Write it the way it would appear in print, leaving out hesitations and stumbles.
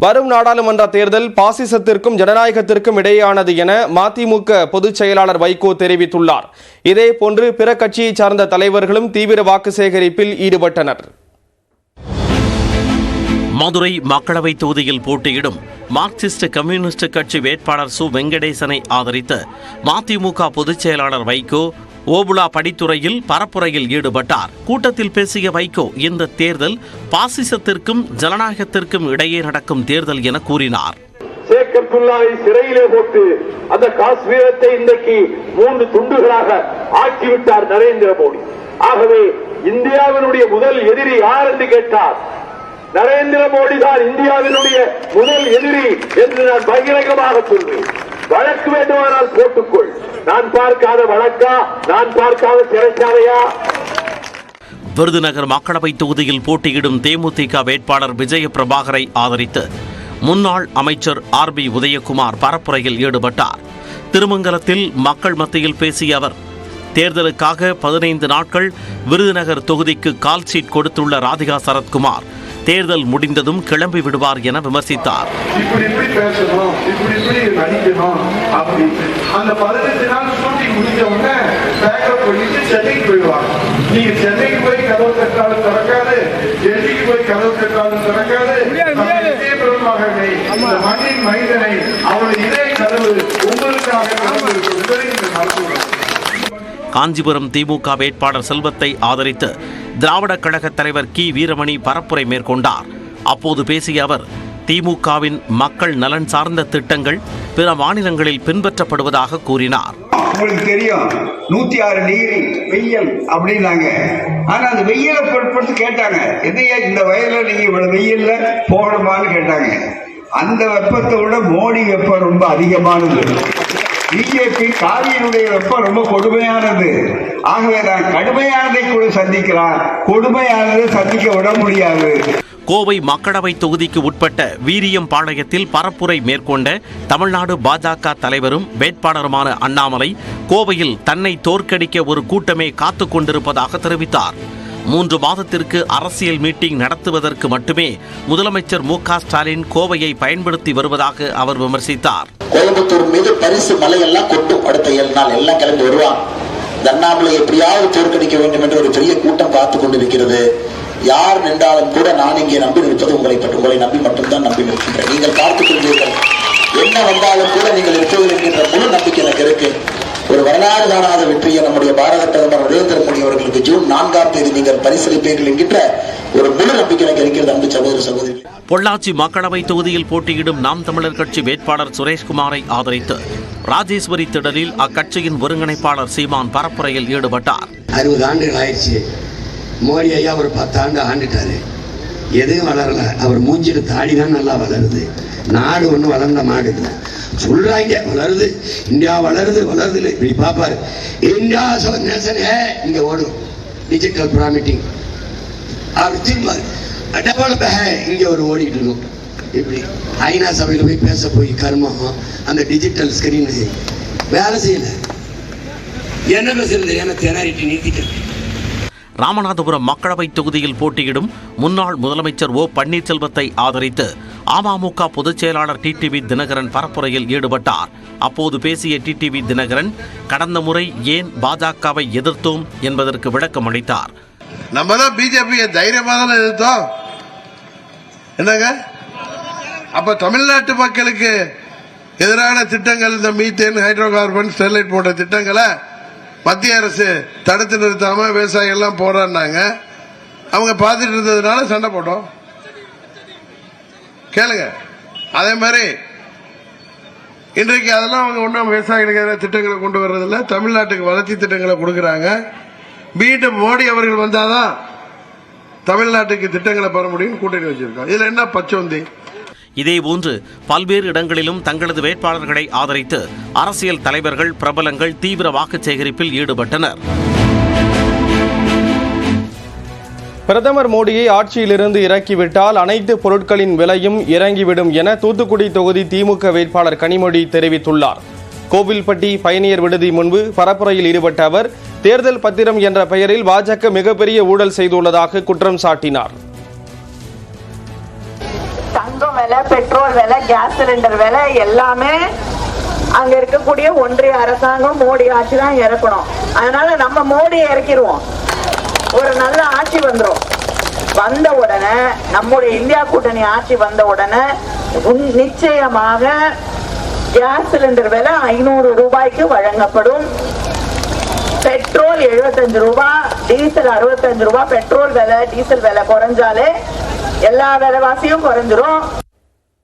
வரும் நாடாளுமன்ற தேர்தல் பாசிசத்திற்கும் ஜனநாயகத்திற்கும் இடையேயானது என மதிமுக பொதுச் செயலாளர் வைகோ தெரிவித்துள்ளார். இதேபோன்று பிற கட்சியை சார்ந்த தலைவர்களும் தீவிர வாக்கு சேகரிப்பில் ஈடுபட்டனர். மதுரை மக்களவை தொகுதியில் போட்டியிடும் மார்க்சிஸ்ட் கம்யூனிஸ்ட் கட்சி வேட்பாளர் சு வெங்கடேசனை ஆதரித்து மதிமுக பொதுச் செயலாளர் வைகோ ஓபுளா படித்துறையில் பரப்புரையில் ஈடுபட்டார். கூட்டத்தில் பேசிய வைகோ, இந்த தேர்தல் பாசிசத்திற்கும் ஜனநாயகத்திற்கும் இடையே நடக்கும் தேர்தல் என கூறினார். ஷேக் அப்துல்லாவை சிறையிலே போட்டு அந்த காஷ்மீரத்தை இன்றைக்கு 3 துண்டுகளாக ஆக்கிவிட்டார் நரேந்திர மோடி. ஆகவே இந்தியாவினுடைய முதல் எதிரி யார் என்று கேட்டார். நரேந்திர மோடி தான் இந்தியாவினுடைய முதல் எதிரி என்று நான் பகிரங்கமாக சொல்வேன். வழக்கு வேண்டுமானால் போட்டுக்கொள். நான் பார்க்காத வழக்கா, நான் பார்க்காத சிறைச்சாலையா? விருதுநகர் மக்களவை தொகுதியில் போட்டியிடும் தேமுதிக வேட்பாளர் விஜய பிரபாகரை ஆதரித்து முன்னாள் அமைச்சர் RB உதயகுமார் பரப்புரையில் ஈடுபட்டார். திருமங்கலத்தில் மக்கள் மத்தியில் பேசிய அவர், தேர்தலுக்காக 15 நாட்கள் விருதுநகர் தொகுதிக்கு கால் சீட் கொடுத்துள்ள ராதிகா சரத்குமார் தேர்தல் முடிந்ததும் கிளம்பி விடுவார் என விமர்சித்தார். காஞ்சிபுரம் திமுக வேட்பாளர் செல்வத்தை ஆதரித்து திராவிட கழக தலைவர் கி வீரமணி பரப்புரை மேற்கொண்டார். அப்போது பேசிய அவர், திமுகவின் மக்கள் நலன் சார்ந்த திட்டங்கள் பிற மாநிலங்களில் பின்பற்றப்படுவதாக கூறினார். உங்களுக்கு தெரியும் 106 டிகிரி வெயில் அப்படின்னாங்க. ஆனா அந்த வெயிலை பொறுத்து கேட்டாங்க, எதையா இந்த வயதுல நீங்க இவ்வளவு வெயில்ல போகணுமான்னு கேட்டாங்க. அந்த வெப்பத்தை விட மோடி வெப்பம் ரொம்ப அதிகமானது. பிஜேபி காவியினுடைய வெப்பம் ரொம்ப கொடுமையானது. ஆகவே நான் கடுமையானதை கூட சந்திக்கிறார், கொடுமையானதை சந்திக்க விட முடியாது. கோவை மக்களவை தொகுதிக்கு உட்பட்ட வீரியம்பாளையத்தில் பரப்புரை மேற்கொண்ட தமிழ்நாடு பாஜக தலைவரும் வேட்பாளருமான அண்ணாமலை, கோவையில் தன்னை தோற்கடிக்க ஒரு கூட்டமே காத்துக் கொண்டிருப்பதாக தெரிவித்தார். 3 மாதத்திற்கு அரசியல் மீட்டிங் நடத்துவதற்கு மட்டுமே முதலமைச்சர் மு.க. ஸ்டாலின் கோவையை பயன்படுத்தி வருவதாக அவர் விமர்சித்தார். கோயம்புத்தூர் மீது பரிசு மலையெல்லாம் கொட்டும். அடுத்த 7 நாள் எல்லாம் கிளம்பி வருவான். அண்ணாமலை எப்படியாவது தோற்கடிக்க வேண்டும் என்று ஒரு பெரிய கூட்டம் காத்துக் கொண்டிருக்கிறது. யார் நின்றாலும் கூட நான் இங்கே நம்பி நிற்பது உங்களை நம்பி மட்டும்தான் நம்பி நிற்கின்றேன். நீங்கள் பார்த்துக் கொண்டீர்கள். என்ன வந்தாலும் கூட நீங்கள் இருப்பது என்கின்ற முழு நம்பிக்கை எனக்கு இருக்கு. ஒரு வரலாறு காணாத வெற்றியை நம்முடைய பாரத பிரதமர் நரேந்திர மோடி அவர்களுக்கு ஜூன் 4ஆம் தேதி நீங்கள் பரிசீலிப்பீர்கள் என்கின்ற ஒரு முழு நம்பிக்கை எனக்கு இருக்கிறது. அன்பு சகோதர சகோதரி, பொள்ளாச்சி மக்களவை தொகுதியில் போட்டியிடும் நாம் தமிழர் கட்சி வேட்பாளர் சுரேஷ்குமாரை ஆதரித்து ராஜேஸ்வரி திடலில் அக்கட்சியின் ஒருங்கிணைப்பாளர் சீமான் பரப்புரையில் ஈடுபட்டார். 60 ஆண்டுகள் ஆயிடுச்சு. மோடி ஐயா ஒரு 10 ஆண்டு ஆண்டுட்டாரு. எதுவும் வளரல. அவர் மூஞ்சில தாடிதான் நல்லா வளருது. நாடு ஒன்றும் வளர்ந்த மாடு இல்லை. சொல்றாங்க வளருது, இந்தியா வளருது வளருது. இப்படி பாப்பாரு, இந்தியா நேஷன் இங்க ஓடும் டிஜிட்டல் ப்ராமிட்டிங் இங்க ஒரு ஓடிட்டு இருக்கும். இப்படி ஐநா சபையில் போய் பேச போய் கர்மம் அந்த டிஜிட்டல் ஸ்கிரீன் வேலை செய்யல. என்ன பேசுறது? ஏன்னா தெனாரிட்டி நீக்கிட்டு. ராமநாதபுரம் மக்களவை தொகுதியில் போட்டியிடும் முன்னாள் முதலமைச்சர் ஓ பன்னீர்செல்வத்தை ஆதரித்து அமமுக பொதுச் செயலாளர் டிடிவி தினகரன் பரப்புரையில் ஈடுபட்டார். அப்போது பேசிய டிடிவி தினகரன், கடந்த முறை ஏன் பாஜகவை எதிர்த்தோம் என்பதற்கு விளக்கம் அளித்தார். நம்ம தான் பிஜேபியை தைரியமா தானே எதிர்த்தோம். என்னங்க, அப்ப தமிழ்நாட்டு மக்களுக்கு எதிரான திட்டங்கள், இந்த மீத்தேன், ஹைட்ரோ கார்பன், ஸ்டெர்லைட் போன்ற திட்டங்களை மத்திய அரசு தடுத்து நிறுத்தாம விவசாயிகள் எல்லாம் போராடினாங்க. அவங்க பார்த்துட்டு இருந்ததுனால சண்டை போட்டோம். கேளுங்க. அதே மாதிரி இன்றைக்கு அதெல்லாம் அவங்க ஒன்றும் விவசாயிகளுக்கு எதிராக திட்டங்களை கொண்டு வர்றதில்ல. தமிழ்நாட்டுக்கு வளர்ச்சி திட்டங்களை கொடுக்குறாங்க. மீண்டும் மோடி அவர்கள் வந்தாதான் தமிழ்நாட்டுக்கு திட்டங்களை பெற முடியும். கூட்டணி வச்சிருக்கோம். இதுல என்ன பச்சோந்தி? இதேபோன்று பல்வேறு இடங்களிலும் தங்களது வேட்பாளர்களை ஆதரித்து அரசியல் தலைவர்கள், பிரபலங்கள் தீவிர வாக்கு சேகரிப்பில் ஈடுபட்டனர். பிரதமர் மோடியை ஆட்சியிலிருந்து இறக்கிவிட்டால் அனைத்து பொருட்களின் விலையும் இறங்கிவிடும் என தூத்துக்குடி தொகுதி திமுக வேட்பாளர் கனிமொழி தெரிவித்துள்ளார். கோவில்பட்டி பயணியர் விடுதி முன்பு பரப்புரையில் ஈடுபட்ட அவர், தேர்தல் பத்திரம் என்ற பெயரில் பாஜக மிகப்பெரிய ஊழல் செய்துள்ளதாக குற்றம் சாட்டினார். தங்கம் விலை, பெட்ரோல் விலை, கேஸ் சிலிண்டர் விலை எல்லாமே அங்க இருக்கக்கூடிய ஒன்றிய அரசாங்கம் மோடி ஆட்சி தான் இறக்கணும். அதனால நம்ம மோடியை இறக்கிடுவோம், ஒரு நல்ல ஆட்சி வந்துடும். வந்த உடனே நம்முடைய இந்தியா கூட்டணி ஆட்சி வந்த உடனே நிச்சயமாக கேஸ் சிலிண்டர் விலை 500 ரூபாய்க்கு வழங்கப்படும். பெட்ரோல் 75 ரூபாய், டீசல் 65 ரூபாய். பெட்ரோல் விலை, டீசல் விலை குறைஞ்சாலே எல்லா விலைவாசியும் குறைஞ்சிரும்.